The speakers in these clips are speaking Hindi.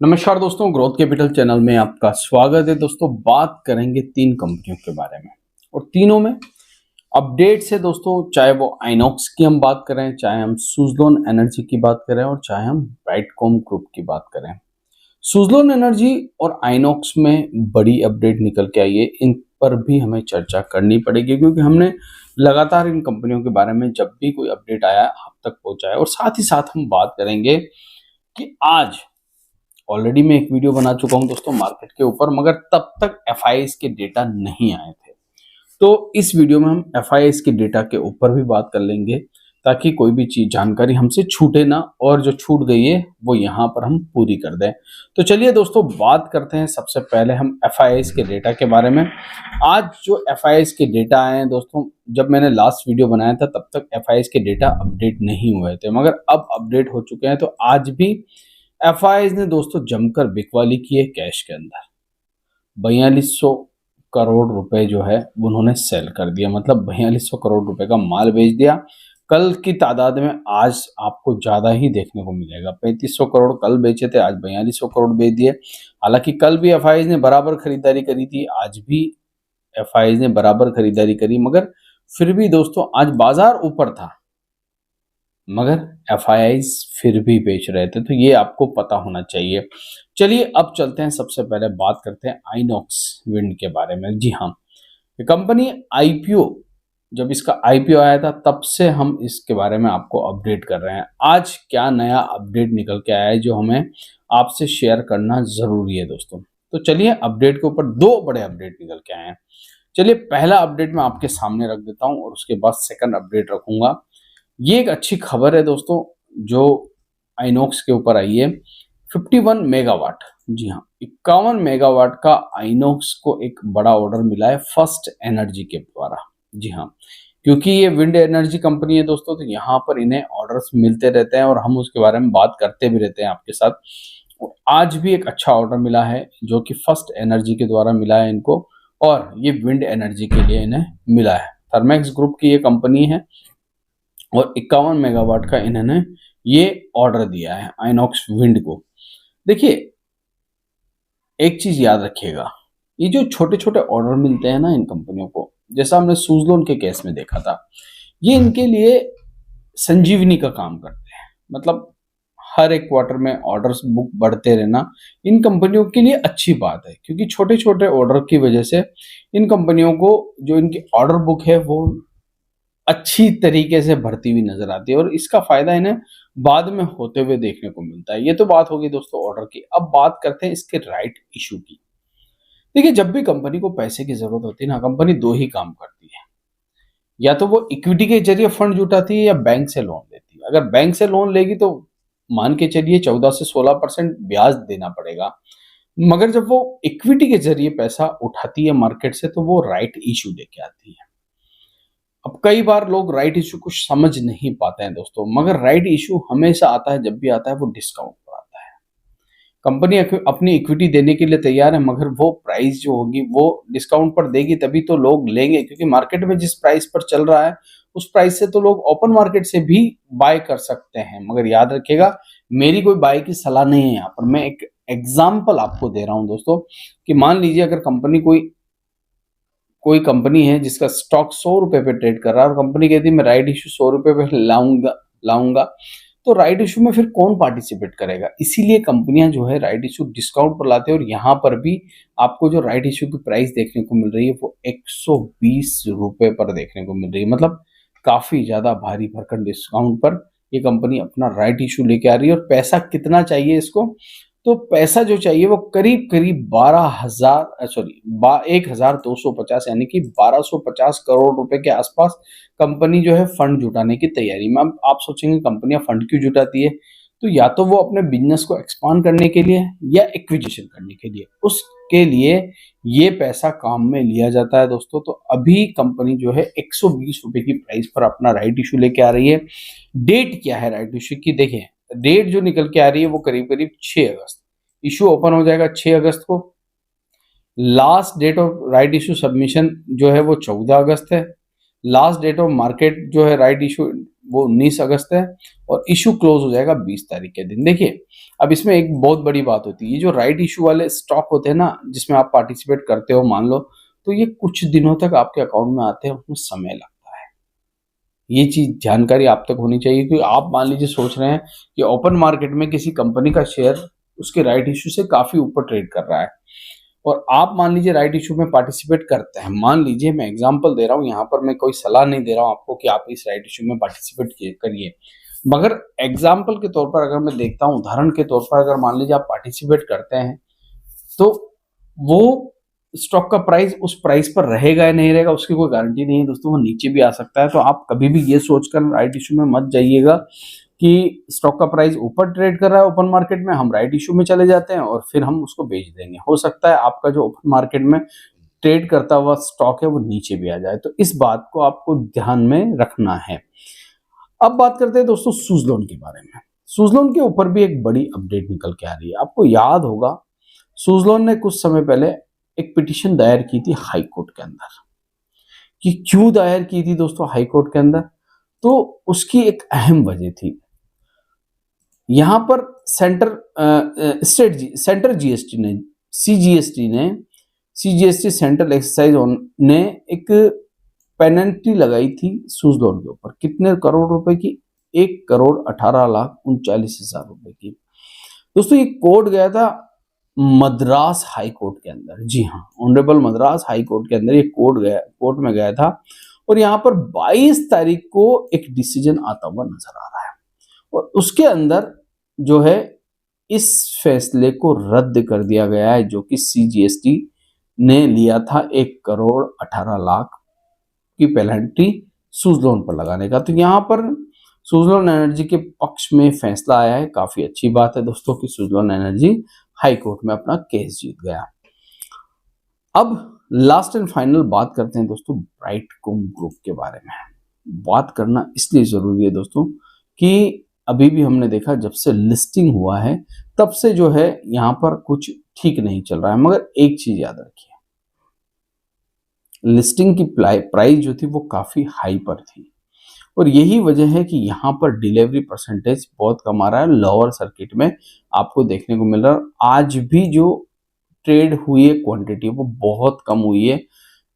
नमस्कार दोस्तों, ग्रोथ कैपिटल चैनल में आपका स्वागत है। दोस्तों, बात करेंगे तीन कंपनियों के बारे में और तीनों में अपडेट्स है दोस्तों। चाहे वो आइनॉक्स की हम बात करें, चाहे हम सुज़लोन एनर्जी की बात करें और चाहे हम ब्राइटकॉम ग्रुप की बात करें। सुज़लोन एनर्जी और आइनॉक्स में बड़ी अपडेट निकल के आई है, इन पर भी हमें चर्चा करनी पड़ेगी क्योंकि हमने लगातार इन कंपनियों के बारे में जब भी कोई अपडेट आया आप तक पहुंचाया। और साथ ही साथ हम बात करेंगे कि आज ऑलरेडी मैं एक वीडियो बना चुका हूं दोस्तों मार्केट के ऊपर, मगर तब तक एफआईआईज के डेटा नहीं आए थे। तो इस वीडियो में हम एफआईआईज के डेटा के ऊपर भी बात कर लेंगे ताकि कोई भी चीज जानकारी हमसे छूटे ना, और जो छूट गई है वो यहाँ पर हम पूरी कर दें। तो चलिए दोस्तों, बात करते हैं। सबसे पहले हम एफआईआईज के डेटा के बारे में। आज जो एफआईआईज के डेटा आए हैं दोस्तों, जब मैंने लास्ट वीडियो बनाया था तब तक एफआईआईज के डेटा अपडेट नहीं हुए थे, मगर अब अपडेट हो चुके हैं। तो आज भी एफआईआईज ने दोस्तों जमकर बिकवाली की है कैश के अंदर। 4200 करोड़ रुपए जो है उन्होंने सेल कर दिया, मतलब 4200 करोड़ रुपए का माल बेच दिया। कल की तादाद में आज आपको ज्यादा ही देखने को मिलेगा। 3500 करोड़ कल बेचे थे, आज 4200 करोड़ बेच दिए। हालांकि कल भी एफआईआईज ने बराबर खरीदारी करी थी, आज भी एफआईआईज ने बराबर खरीदारी करी, मगर फिर भी दोस्तों आज बाजार ऊपर था, मगर एफआईआईज फिर भी बेच रहे थे। तो ये आपको पता होना चाहिए। चलिए अब चलते हैं, सबसे पहले बात करते हैं आइनॉक्स विंड के बारे में। जी हाँ, ये कंपनी आईपीओ, जब इसका आईपीओ आया था तब से हम इसके बारे में आपको अपडेट कर रहे हैं। आज क्या नया अपडेट निकल के आया है जो हमें आपसे शेयर करना जरूरी है दोस्तों। तो चलिए, अपडेट के ऊपर दो बड़े अपडेट निकल के आए हैं। चलिए, पहला अपडेट मैं आपके सामने रख देता हूं और उसके बाद सेकंड अपडेट रखूंगा। ये एक अच्छी खबर है दोस्तों जो आइनॉक्स के ऊपर आई है। 51 मेगावाट, जी हाँ 51 मेगावाट का आइनॉक्स को एक बड़ा ऑर्डर मिला है फर्स्ट एनर्जी के द्वारा। जी हाँ, क्योंकि ये विंड एनर्जी कंपनी है दोस्तों, तो यहाँ पर इन्हें ऑर्डर्स मिलते रहते हैं और हम उसके बारे में बात करते भी रहते हैं आपके साथ। और आज भी एक अच्छा ऑर्डर मिला है जो कि फर्स्ट एनर्जी के द्वारा मिला है इनको, और ये विंड एनर्जी के लिए इन्हें मिला है। थर्मेक्स ग्रुप की ये कंपनी है और 51 मेगावाट का इन्होंने ये ऑर्डर दिया है आइनॉक्स विंड को। देखिए, एक चीज याद रखिएगा, ये जो छोटे छोटे ऑर्डर मिलते हैं ना इन कंपनियों को, जैसा हमने सुज़लोन के केस में देखा था, ये इनके लिए संजीवनी का काम करते हैं। मतलब हर एक क्वार्टर में ऑर्डर्स बुक बढ़ते रहना इन कंपनियों के लिए अच्छी बात है, क्योंकि छोटे छोटे ऑर्डर की वजह से इन कंपनियों को जो इनकी ऑर्डर बुक है वो अच्छी तरीके से बढ़ती हुई नजर आती है और इसका फायदा इन्हें बाद में होते हुए देखने को मिलता है। ये तो बात होगी दोस्तों ऑर्डर की। अब बात करते हैं इसके राइट इशू की। देखिए, जब भी कंपनी को पैसे की जरूरत होती है ना, कंपनी दो ही काम करती है। या तो वो इक्विटी के जरिए फंड जुटाती है या बैंक से लोन लेती है। अगर बैंक से लोन लेगी तो मान के चलिए 14 से 16% ब्याज देना पड़ेगा, मगर जब वो इक्विटी के जरिए पैसा उठाती है मार्केट से तो वो राइट इशू लेके आती है। अब कई बार लोग राइट इशू को समझ नहीं पाते हैं दोस्तों, मगर राइट इशू हमेशा आता है, जब भी आता है वो डिस्काउंट पर आता है। कंपनी अपनी इक्विटी देने के लिए तैयार है, मगर वो प्राइस जो होगी वो डिस्काउंट पर देगी तभी तो लोग लेंगे, क्योंकि मार्केट में जिस प्राइस पर चल रहा है उस प्राइस से तो लोग ओपन मार्केट से भी बाय कर सकते हैं। मगर याद रखिएगा, मेरी कोई बाय की सलाह नहीं है यहाँ पर। मैं एक एग्जाम्पल आपको दे रहा हूं दोस्तों कि मान लीजिए अगर कंपनी कोई कोई कंपनी है जिसका स्टॉक 100 रुपए पे ट्रेड कर रहा है और कंपनी कहती है मैं राइट इशू 100 रुपए पे लाऊंगा लाऊंगा, तो राइट इशू में फिर कौन पार्टिसिपेट करेगा? इसीलिए कंपनियां जो है राइट इशू डिस्काउंट पर लाते हैं। और यहाँ पर भी आपको जो राइट इशू की प्राइस देखने को मिल रही है वो 120 रुपए पर देखने को मिल रही है। मतलब काफी ज्यादा भारी भरकम डिस्काउंट पर ये कंपनी अपना राइट इशू लेके आ रही है। और पैसा कितना चाहिए इसको? तो पैसा जो चाहिए वो करीब करीब 1250 यानी कि 1250 करोड़ रुपए के आसपास कंपनी जो है फंड जुटाने की तैयारी में। अब आप सोचेंगे कंपनियां फंड क्यों जुटाती है? तो या तो वो अपने बिजनेस को एक्सपांड करने के लिए या एक्विजिशन करने के लिए, उसके लिए ये पैसा काम में लिया जाता है दोस्तों। तो अभी कंपनी जो है 120 रुपए की प्राइस पर अपना राइट इशू लेके आ रही है। डेट क्या है राइट इशू की? देखिए, डेट जो निकल के आ रही है वो करीब करीब 6 अगस्त। इशू ओपन हो जाएगा 6 अगस्त को। Last date of right issue submission जो है वो 14 अगस्त है। लास्ट डेट ऑफ मार्केट जो है राइट इशू वो 19 अगस्त है और इशू क्लोज हो जाएगा 20 तारीख के दिन। देखिए अब इसमें एक बहुत बड़ी बात होती है, ये जो राइट इशू वाले स्टॉक होते हैं ना, जिसमें आप पार्टिसिपेट करते हो मान लो, तो ये कुछ दिनों तक आपके अकाउंट में आते हैं, उसमें समय लगता है। ये चीज जानकारी आप तक होनी चाहिए कि आप मान लीजिए सोच रहे हैं कि ओपन मार्केट में किसी कंपनी का शेयर उसके राइट इशू से काफी ऊपर ट्रेड कर रहा है और आप मान लीजिए राइट इशू में पार्टिसिपेट करते हैं। मान लीजिए मैं एग्जांपल दे रहा हूं, यहाँ पर मैं कोई सलाह नहीं दे रहा हूं आपको कि आप इस राइट इशू में पार्टिसिपेट करिए, मगर एग्जाम्पल के तौर पर अगर मैं देखता हूं, उदाहरण के तौर पर अगर मान लीजिए आप पार्टिसिपेट करते हैं तो वो स्टॉक का प्राइस उस प्राइस पर रहेगा या नहीं रहेगा उसकी कोई गारंटी नहीं है दोस्तों, वो नीचे भी आ सकता है। तो आप कभी भी ये सोचकर राइट इशू में मत जाइएगा कि स्टॉक का प्राइस ऊपर ट्रेड कर रहा है ओपन मार्केट में, हम राइट इशू में चले जाते हैं और फिर हम उसको बेच देंगे। हो सकता है आपका जो ओपन मार्केट में ट्रेड करता हुआ स्टॉक है वो नीचे भी आ जाए, तो इस बात को आपको ध्यान में रखना है। अब बात करते हैं दोस्तों सुज़लोन के बारे में। सुज़लोन के ऊपर भी एक बड़ी अपडेट निकल के आ रही है। आपको याद होगा सुज़लोन ने कुछ समय पहले एक पिटीशन दायर की थी हाई कोर्ट के अंदर। कि क्यों दायर की थी दोस्तों हाई कोर्ट के अंदर, तो उसकी एक अहम वजह थी। यहां पर सेंटर सीजीएसटी सेंट्रल एक्साइज ने एक पेनल्टी लगाई थी सुज़लोन के ऊपर। कितने करोड़ रुपए की? 1,18,39,40,000 रुपए की। दोस्तों ये कोर्ट गया था मद्रास हाई कोर्ट के अंदर। जी हाँ, ऑनरेबल मद्रास हाई कोर्ट के अंदर ये कोर्ट में गया था और यहाँ पर 22 तारीख को एक डिसीजन आता हुआ नजर आ रहा है और उसके अंदर जो है इस फैसले को रद्द कर दिया गया है जो कि सीजीएसटी ने लिया था 1,18,00,000 की पेनल्टी सुज़लोन पर लगाने का। तो यहाँ पर सुज़लोन एनर्जी के पक्ष में फैसला आया है। काफी अच्छी बात है दोस्तों कि सुज़लोन एनर्जी हाई कोर्ट में अपना केस जीत गया। अब लास्ट एंड फाइनल बात करते हैं दोस्तों ब्राइटकॉम ग्रुप के बारे में। बात करना इसलिए जरूरी है दोस्तों कि अभी भी हमने देखा जब से लिस्टिंग हुआ है तब से जो है यहाँ पर कुछ ठीक नहीं चल रहा है, मगर एक चीज याद रखिए, लिस्टिंग की प्राइस जो थी वो काफी हाई पर थी और यही वजह है कि यहाँ पर डिलीवरी परसेंटेज बहुत कम आ रहा है। लोअर सर्किट में आपको देखने को मिल रहा है। आज भी जो ट्रेड हुई है क्वांटिटी वो बहुत कम हुई है।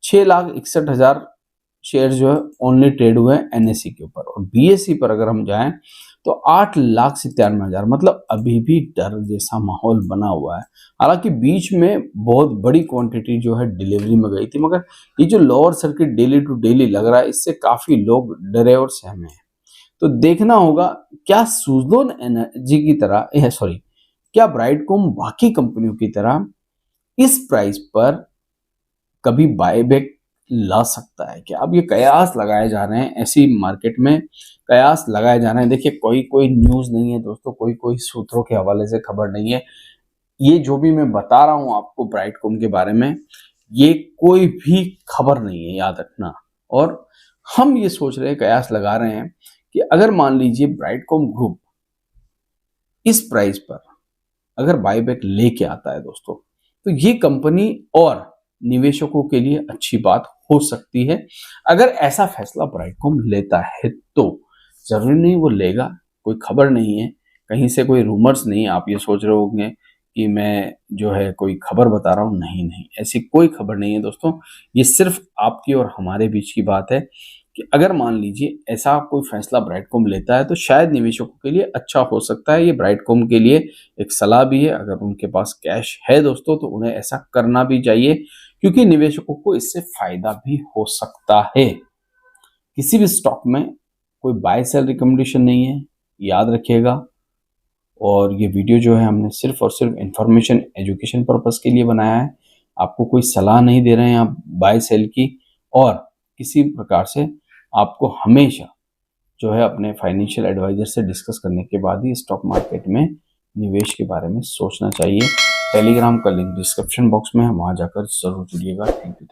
6,61,000 शेयर जो है ओनली ट्रेड हुए हैं एनएससी के ऊपर और बीएससी पर अगर हम जाएं तो 8,97,000, मतलब अभी भी डर जैसा माहौल बना हुआ है। हालांकि बीच में बहुत बड़ी क्वांटिटी जो है डिलीवरी में गई थी, मगर ये जो lower circuit daily to daily लग रहा है इससे काफी लोग डरे और सहमे हैं। तो देखना होगा क्या सुज़लोन एनर्जी की तरह क्या ब्राइटकॉम बाकी कंपनियों की तरह इस प्राइस पर कभी बायबैक ला सकता है क्या? अब ये कयास लगाए जा रहे हैं, ऐसी मार्केट में कयास लगाए जा रहे हैं। देखिए कोई न्यूज नहीं है दोस्तों, कोई सूत्रों के हवाले से खबर नहीं है। ये जो भी मैं बता रहा हूं आपको ब्राइटकॉम के बारे में, ये कोई भी खबर नहीं है, याद रखना। और हम ये सोच रहे हैं, कयास लगा रहे हैं कि अगर मान लीजिए ब्राइटकॉम ग्रुप इस प्राइस पर अगर बायबैक लेके आता है दोस्तों, तो ये कंपनी और निवेशकों के लिए अच्छी बात हो सकती है। अगर ऐसा फैसला ब्राइटकॉम लेता है तो जरूरी नहीं वो लेगा, कोई खबर नहीं है, कहीं से कोई रूमर्स नहीं। आप ये सोच रहे होंगे कि मैं जो है कोई खबर बता रहा हूं, नहीं, ऐसी कोई खबर नहीं है दोस्तों। ये सिर्फ आपकी और हमारे बीच की बात है कि अगर मान लीजिए ऐसा कोई फैसला ब्राइटकॉम लेता है तो शायद निवेशकों के लिए अच्छा हो सकता है। ये ब्राइटकॉम के लिए एक सलाह भी है, अगर उनके पास कैश है दोस्तों तो उन्हें ऐसा करना भी चाहिए, क्योंकि निवेशकों को इससे फायदा भी हो सकता है। किसी भी स्टॉक में कोई बाय सेल रिकमेंडेशन नहीं है, याद रखिएगा। और ये वीडियो जो है हमने सिर्फ और सिर्फ इंफॉर्मेशन एजुकेशन पर्पस के लिए बनाया है। आपको कोई सलाह नहीं दे रहे हैं आप बाय सेल की, और किसी प्रकार से आपको हमेशा जो है अपने फाइनेंशियल एडवाइजर से डिस्कस करने के बाद ही स्टॉक मार्केट में निवेश के बारे में सोचना चाहिए। टेलीग्राम का लिंक डिस्क्रिप्शन बॉक्स में है, वहां जाकर जरूर जुड़िएगा। Thank you.